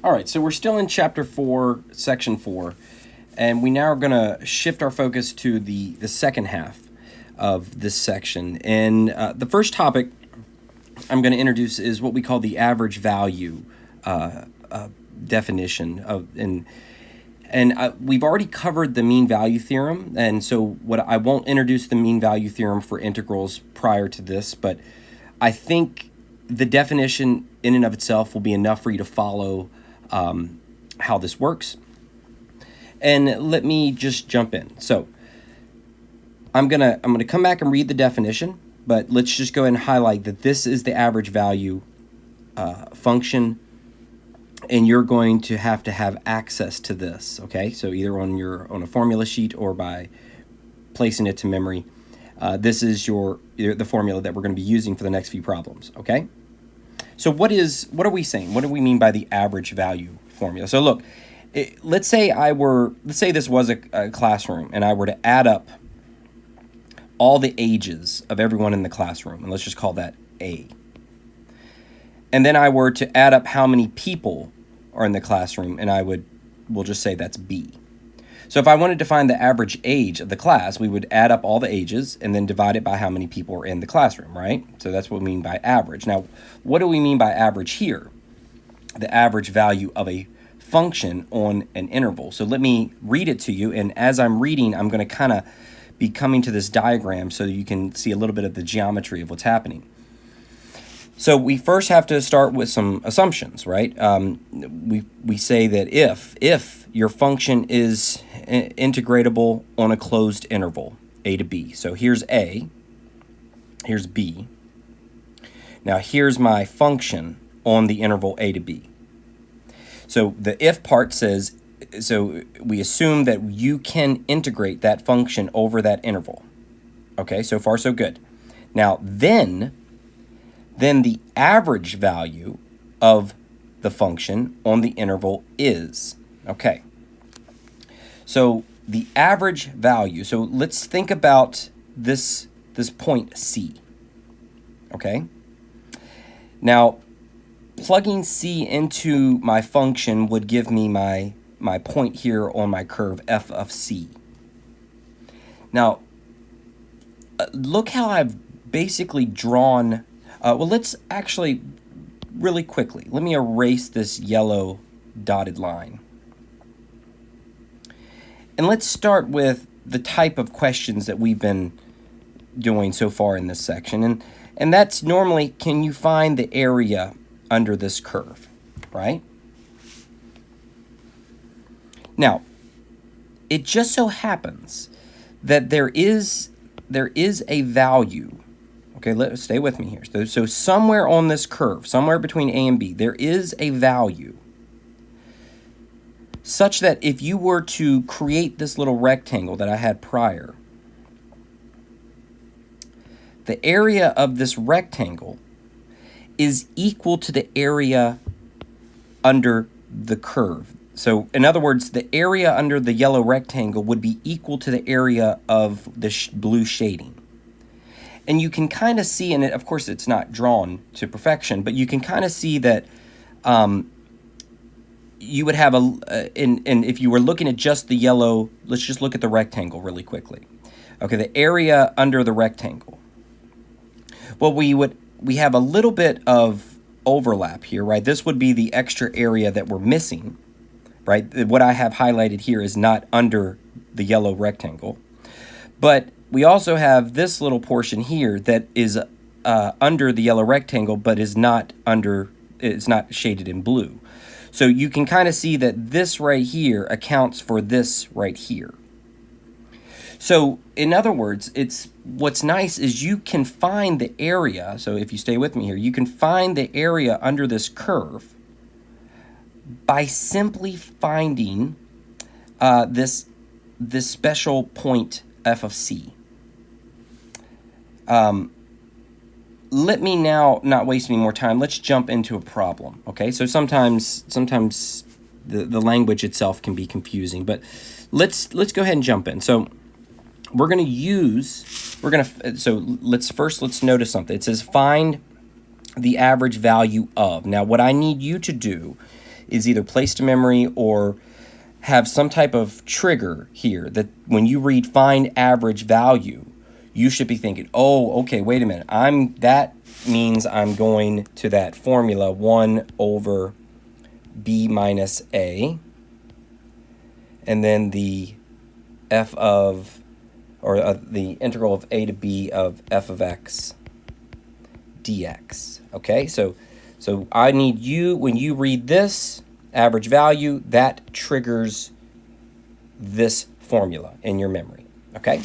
All right, so we're still in chapter 4, section 4, and we now are going to shift our focus to the second half of this section. And the first topic I'm going to introduce is what we call the average value definition of we've already covered the mean value theorem, and so I won't introduce the mean value theorem for integrals prior to this, but I think the definition in and of itself will be enough for you to follow how this works. And let me just jump in. So I'm gonna come back and read the definition, but let's just go ahead and highlight that this is the average value function, and you're going to have access to this. Okay, so either on a formula sheet or by placing it to memory. This is the formula that we're going to be using for the next few problems. Okay. So what are we saying? What do we mean by the average value formula? So look, let's say this was a classroom, and I were to add up all the ages of everyone in the classroom, and let's just call that A. And then I were to add up how many people are in the classroom, and we'll just say that's B. So if I wanted to find the average age of the class, we would add up all the ages and then divide it by how many people are in the classroom, right? So that's what we mean by average. Now, what do we mean by average here? The average value of a function on an interval. So let me read it to you, and as I'm reading, I'm going to kind of be coming to this diagram so that you can see a little bit of the geometry of what's happening. So we first have to start with some assumptions, right? We say that if your function is integratable on a closed interval, a to b. So here's a, here's b. Now here's my function on the interval a to b. So the if part says, so we assume that you can integrate that function over that interval. Okay, so far so good. Now then the average value of the function on the interval is. Okay. So the average value, so let's think about this point C. Okay. Now, plugging C into my function would give me my point here on my curve f of C. Now, look how I've basically drawn. Well, let's actually, really quickly, let me erase this yellow dotted line. And let's start with the type of questions that we've been doing so far in this section. And that's normally, can you find the area under this curve, right? Now, it just so happens that there is a value. Okay, stay with me here. So somewhere on this curve, somewhere between A and B, there is a value such that if you were to create this little rectangle that I had prior, the area of this rectangle is equal to the area under the curve. So in other words, the area under the yellow rectangle would be equal to the area of the blue shading. And you can kind of see, and of course it's not drawn to perfection, but you can kind of see that you would have and if you were looking at just the yellow, let's just look at the rectangle really quickly. Okay, the area under the rectangle. Well, we have a little bit of overlap here, right? This would be the extra area that we're missing, right? What I have highlighted here is not under the yellow rectangle, but we also have this little portion here that is under the yellow rectangle, but is not it's not shaded in blue. So you can kind of see that this right here accounts for this right here. So in other words, what's nice is you can find the area. So if you stay with me here, you can find the area under this curve by simply finding this special point f of c. Let me now not waste any more time. Let's jump into a problem. Okay, so sometimes the language itself can be confusing, but let's go ahead and jump in. So let's notice something. It says find the average value of. Now what I need you to do is either placed to memory or have some type of trigger here that when you read find average value, you should be thinking, oh, okay, wait a minute. That means I'm going to that formula 1 over b minus a, and then the f of, or the integral of a to b of f of x dx. Okay, so I need you, when you read this average value, that triggers this formula in your memory. Okay,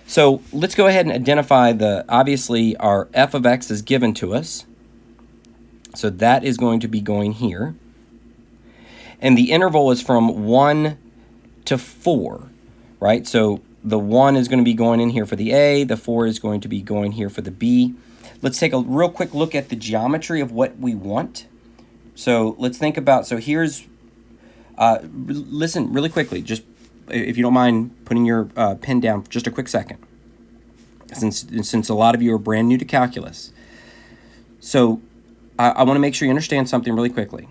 so let's go ahead and identify obviously our f of x is given to us, so that is going to be going here, and the interval is from 1 to 4, right? So the 1 is going to be going in here for the a, the 4 is going to be going here for the b. Let's take a real quick look at the geometry of what we want. So let's think about, so here's, listen really quickly, just if you don't mind putting your pen down for just a quick second, since a lot of you are brand new to calculus. So I want to make sure you understand something really quickly.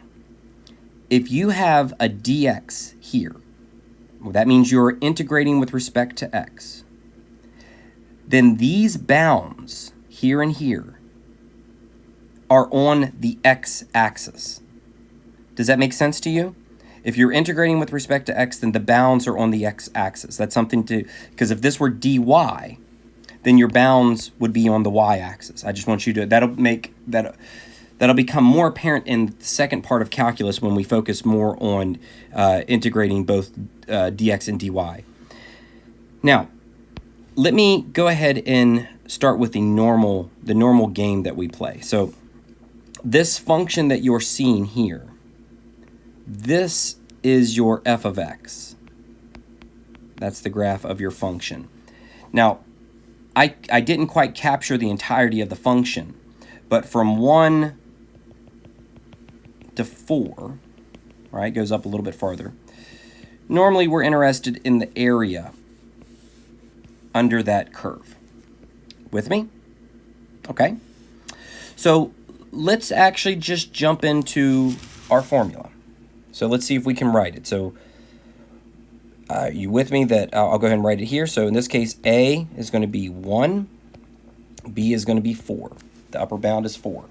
If you have a dx here, well, that means you're integrating with respect to x. Then these bounds here and here are on the x-axis. Does that make sense to you? If you're integrating with respect to x, then the bounds are on the x-axis. That's something to, because if this were dy, then your bounds would be on the y-axis. I just want you to, that'll become more apparent in the second part of calculus when we focus more on integrating both dx and dy. Now, let me go ahead and start with the normal game that we play. So this function that you're seeing here, this is your f of x. That's the graph of your function. Now, I didn't quite capture the entirety of the function, but from 1 to 4, right, goes up a little bit farther. Normally, we're interested in the area under that curve. With me? Okay. So let's actually just jump into our formula. So let's see if we can write it. So you with me that I'll go ahead and write it here. So in this case, a is going to be 1, b is going to be 4. The upper bound is 4.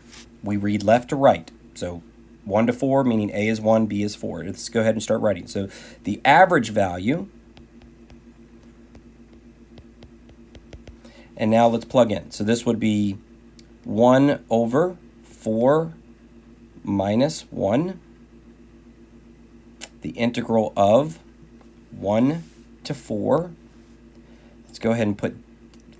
We read left to right. So 1 to 4, meaning a is 1, b is 4. Let's go ahead and start writing. So the average value, and now let's plug in. So this would be 1 over 4 minus 1, the integral of 1 to 4. Let's go ahead and put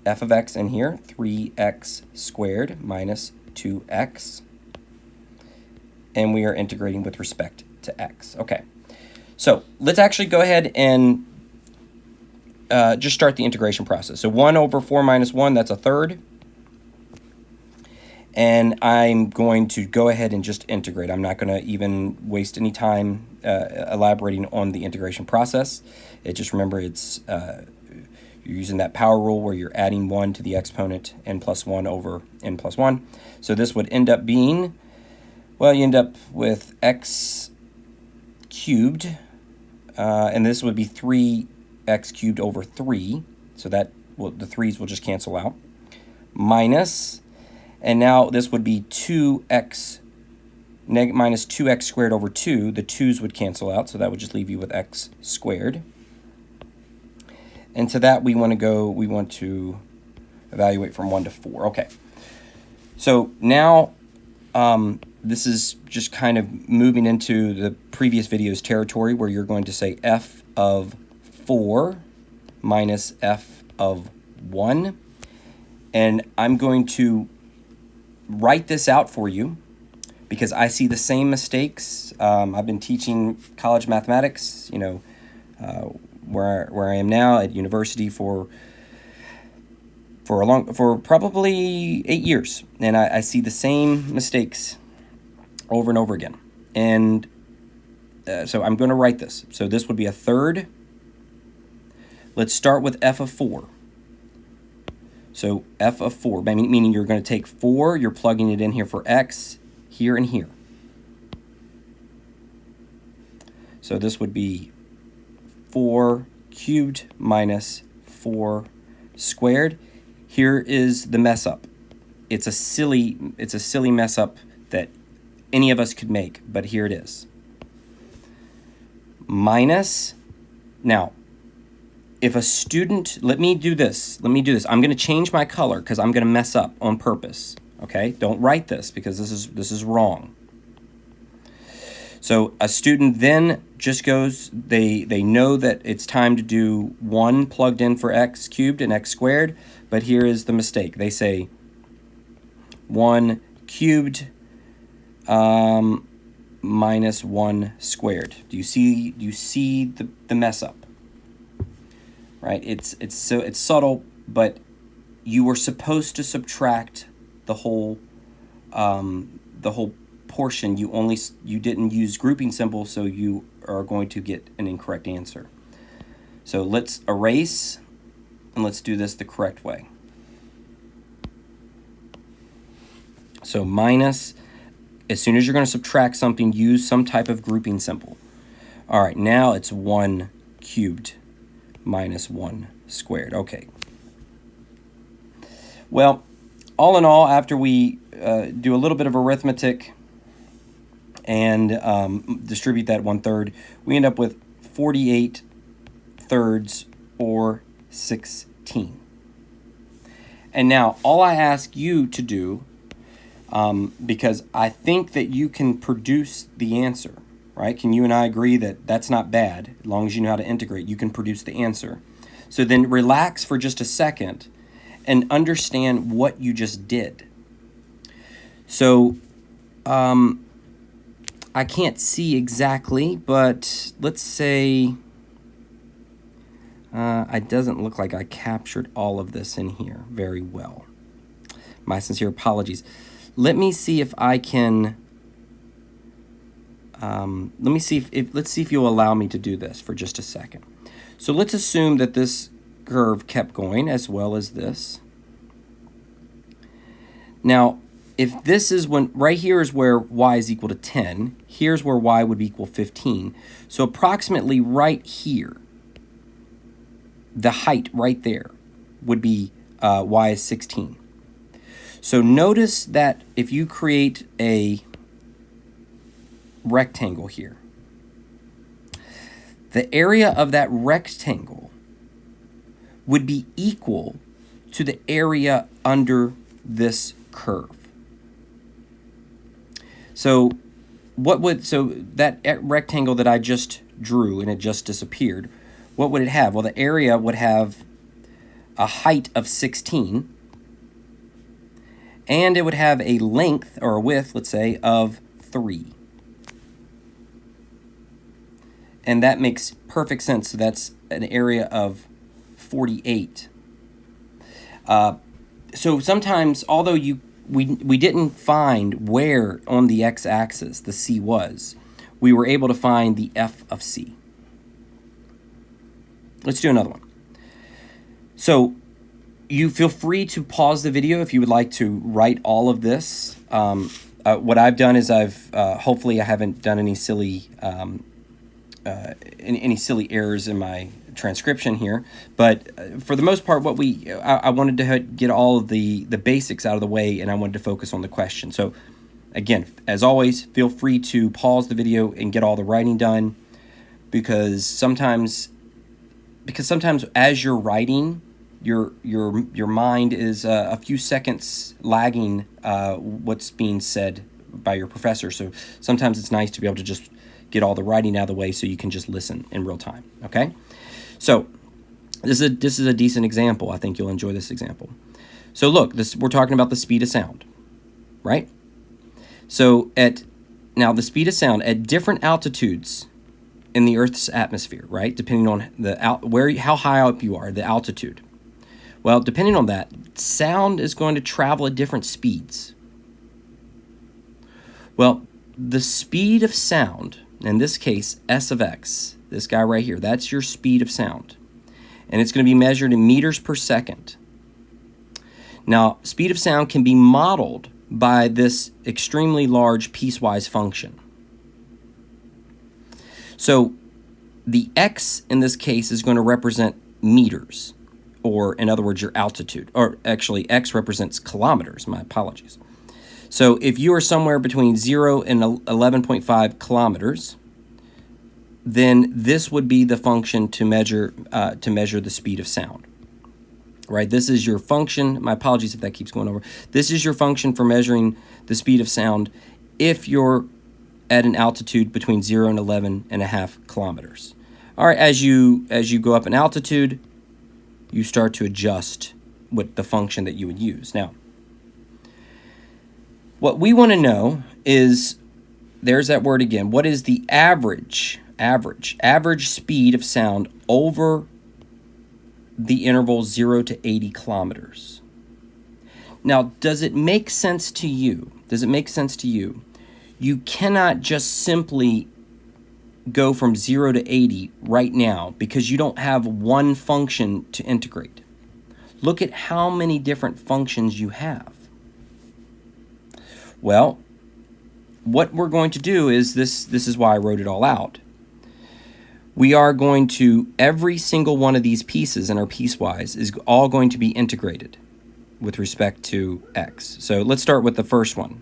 f of x in here, 3x squared minus 2x. And we are integrating with respect to x. Okay, so let's actually go ahead and just start the integration process. So 1 over 4 minus 1, that's a third. And I'm going to go ahead and just integrate. I'm not going to even waste any time elaborating on the integration process. Just remember, it's you're using that power rule where you're adding 1 to the exponent, n plus 1 over n plus 1. So this would end up being, well, you end up with x cubed, and this would be 3x cubed over 3. So that the 3's will just cancel out. Minus, and now this would be 2x minus 2x squared over 2. The 2's would cancel out, so that would just leave you with x squared. And to that we want to evaluate from 1 to 4. Okay. So now this is just kind of moving into the previous video's territory where you're going to say f of 4 minus f of 1. And I'm going to write this out for you because I see the same mistakes. I've been teaching college mathematics, where I am now at university for probably 8 years, and I see the same mistakes over and over again. And so I'm going to write this. So this would be a third. Let's start with f of 4. So f of 4, meaning you're going to take 4, you're plugging it in here for x, here and here. So this would be 4 cubed minus 4 squared. Here is the mess up. It's a silly mess up that any of us could make, but here it is. Minus, now, if a student, let me do this. I'm going to change my color because I'm going to mess up on purpose. Okay, don't write this because this is wrong. So a student then just goes, they know that it's time to do 1 plugged in for x cubed and x squared, but here is the mistake. They say 1 cubed minus 1 squared. Do you see the mess up? Right? It's subtle, but you were supposed to subtract the whole portion. You didn't use grouping symbols, so you are going to get an incorrect answer. So let's erase and let's do this the correct way. So minus, as soon as you're going to subtract something, use some type of grouping symbol. All right, now it's 1 cubed minus 1 squared. Okay. Well, all in all, after we do a little bit of arithmetic and distribute that 1/3, we end up with 48 thirds or 16. And now all I ask you to do, because I think that you can produce the answer, right? Can you and I agree that that's not bad? As long as you know how to integrate, you can produce the answer. So then relax for just a second and understand what you just did. So I can't see exactly, but let's say it doesn't look like I captured all of this in here very well. My sincere apologies. Let me see if I can. Let's see if you'll allow me to do this for just a second. So let's assume that this curve kept going as well as this. Now, if this is when, right here is where y is equal to 10, here's where y would be equal 15. So approximately right here, the height right there would be y is 16. So notice that if you create a rectangle here, the area of that rectangle would be equal to the area under this curve. So that rectangle that I just drew and it just disappeared, what would it have? Well, the area would have a height of 16, and it would have a length or a width, let's say, of 3. And that makes perfect sense. So that's an area of 48. So sometimes, although we didn't find where on the x-axis the c was, we were able to find the f of c. Let's do another one. So you feel free to pause the video if you would like to write all of this. What I've done is hopefully I haven't done any silly errors in my transcription here, but for the most part, I wanted to get all of the basics out of the way, and I wanted to focus on the question. So again, as always, feel free to pause the video and get all the writing done, because sometimes as you're writing, your mind is a few seconds lagging what's being said by your professor. So sometimes it's nice to be able to just get all the writing out of the way so you can just listen in real time. Okay, so this is a decent example. I think you'll enjoy this example. So look, we're talking about the speed of sound, right? So now the speed of sound at different altitudes in the Earth's atmosphere, right? Depending on how high up you are, the altitude. Well, depending on that, sound is going to travel at different speeds. Well, the speed of sound, in this case, s of x, this guy right here, that's your speed of sound. And it's going to be measured in meters per second. Now, speed of sound can be modeled by this extremely large piecewise function. So the x in this case is going to represent meters, or in other words, your altitude. Or actually, x represents kilometers. My apologies. So if you are somewhere between 0 and 11.5 kilometers, then this would be the function to measure the speed of sound. Right? This is your function. My apologies if that keeps going over. This is your function for measuring the speed of sound if you're at an altitude between 0 and 11.5 kilometers. All right, as you go up in altitude, you start to adjust what the function that you would use. Now, what we want to know is, there's that word again, what is the average speed of sound over the interval 0 to 80 kilometers? Now, does it make sense to you? You cannot just simply go from 0 to 80 right now because you don't have one function to integrate. Look at how many different functions you have. Well, what we're going to do is this is why I wrote it all out. We are going to, every single one of these pieces in our piecewise is all going to be integrated with respect to x. So let's start with the first one.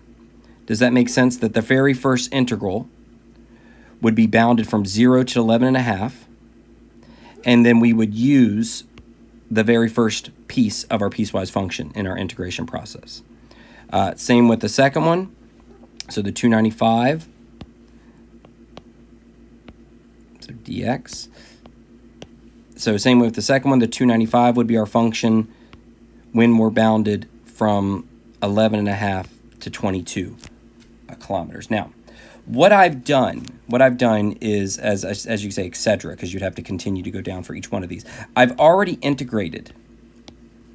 Does that make sense that the very first integral would be bounded from 0 to 11.5, and then we would use the very first piece of our piecewise function in our integration process. Same with the second one. So the 295, so dx. So same with the second one, the 295 would be our function when we're bounded from 11.5 to 22 kilometers. Now, what I've done is, as you say, etc., because you'd have to continue to go down for each one of these. I've already integrated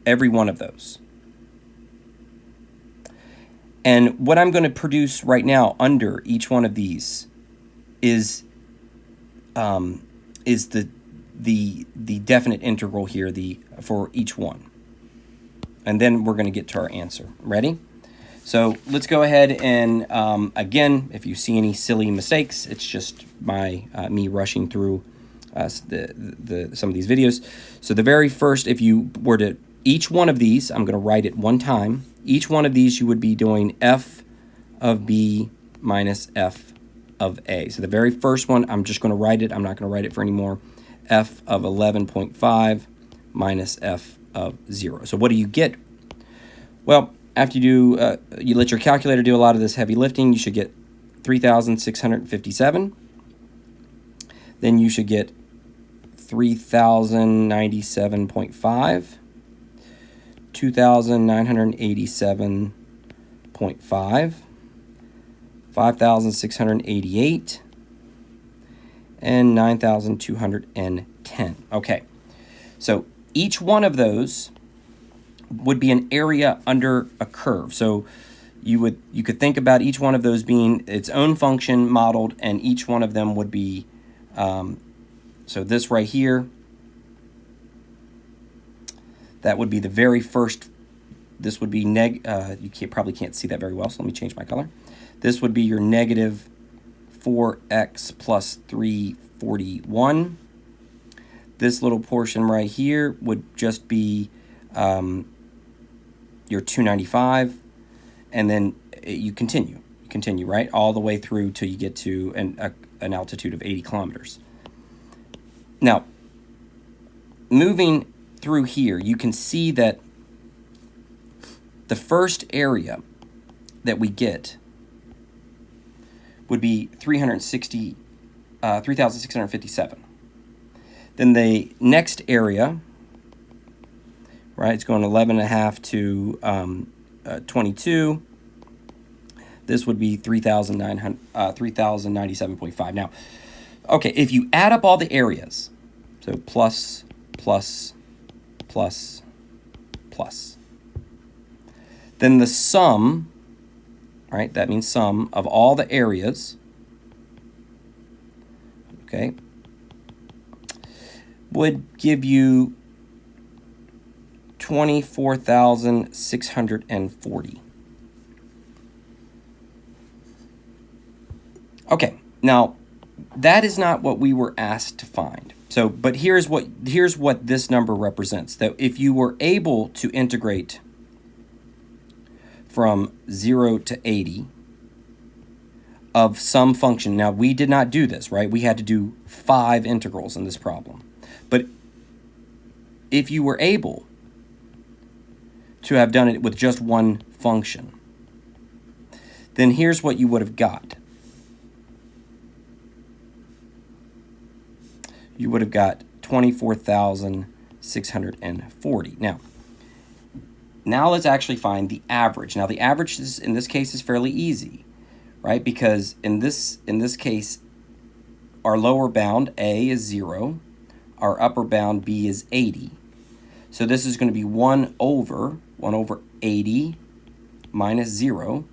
every one of those. And what I'm going to produce right now under each one of these is the definite integral here for each one. And then we're going to get to our answer. Ready? So let's go ahead and, again, if you see any silly mistakes, it's just me rushing through some of these videos. So the very first, if you were to, each one of these, I'm going to write it one time. Each one of these you would be doing f of b minus f of a. So the very first one, I'm just going to write it. I'm not going to write it for any more. F of 11.5 minus f of 0. So what do you get? Well, after you do, you let your calculator do a lot of this heavy lifting, you should get 3,657. Then you should get 3,097.5, 2,987.5, 5,688, and 9,210. Okay, so each one of those would be an area under a curve. So you could think about each one of those being its own function modeled, and each one of them would be, so this right here, that would be the very first, this would be you probably can't see that very well, so let me change my color. This would be your negative 4x plus 341. This little portion right here would just be your 295, and then you continue, right, all the way through till you get to an altitude of 80 kilometers. Now, moving through here, you can see that the first area that we get would be 3,657. Then the next area, right, it's going 11.5 to 22. This would be 3,097.5. Now, okay, if you add up all the areas, so plus, plus, plus, plus, then the sum, right, that means sum of all the areas, okay, would give you 24,640. Okay, now that is not what we were asked to find. So, but here's what this number represents. That if you were able to integrate from 0 to 80 of some function. Now, we did not do this, right? We had to do 5 integrals in this problem. But if you were able to have done it with just one function, then here's what you would have got. You would have got 24,640. Now let's actually find the average. Now the average is, in this case, is fairly easy, right? Because in this case, our lower bound A is 0, our upper bound B is 80. So this is going to be 1 over 80 minus 0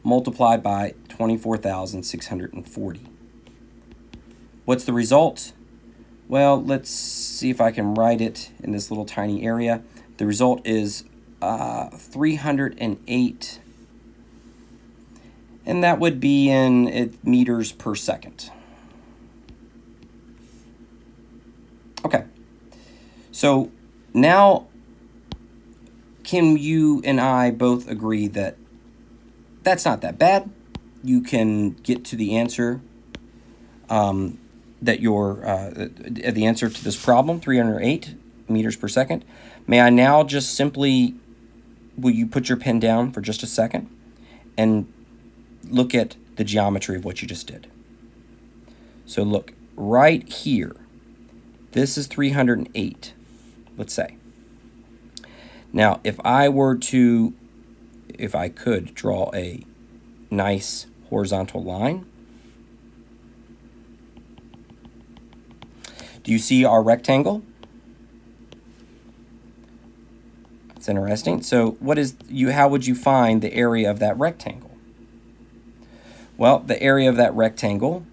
multiplied by 24,640. What's the result? Well, let's see if I can write it in this little tiny area. The result is 308, and that would be in meters per second. Okay, so now can you and I both agree that that's not that bad? You can get to the answer the answer to this problem, 308 meters per second. May I now just simply, will you put your pen down for just a second and look at the geometry of what you just did? So look, right here, this is 308, let's say. Now, if I could draw a nice horizontal line, do you see our rectangle? It's interesting. So how would you find the area of that rectangle? Well, the area of that rectangle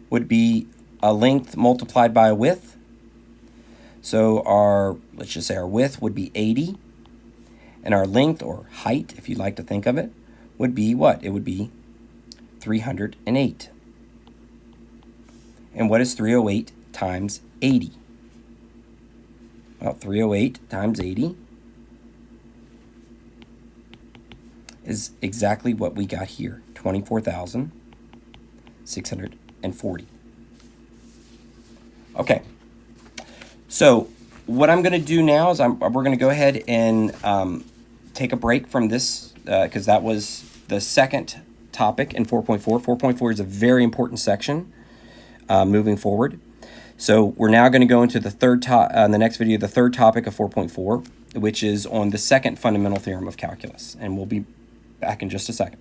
would be a length multiplied by a width. So let's just say our width would be 80, and our length, or height, if you'd like to think of it, would be what? It would be 308. And what is 308 times 80? Well, 308 times 80 is exactly what we got here, 24,640. Okay, so what I'm going to do now is we're going to go ahead and take a break from this because that was the second topic in 4.4. 4.4 is a very important section moving forward. So we're now going to go into the the next video, the third topic of 4.4, which is on the second fundamental theorem of calculus. And we'll be back in just a second.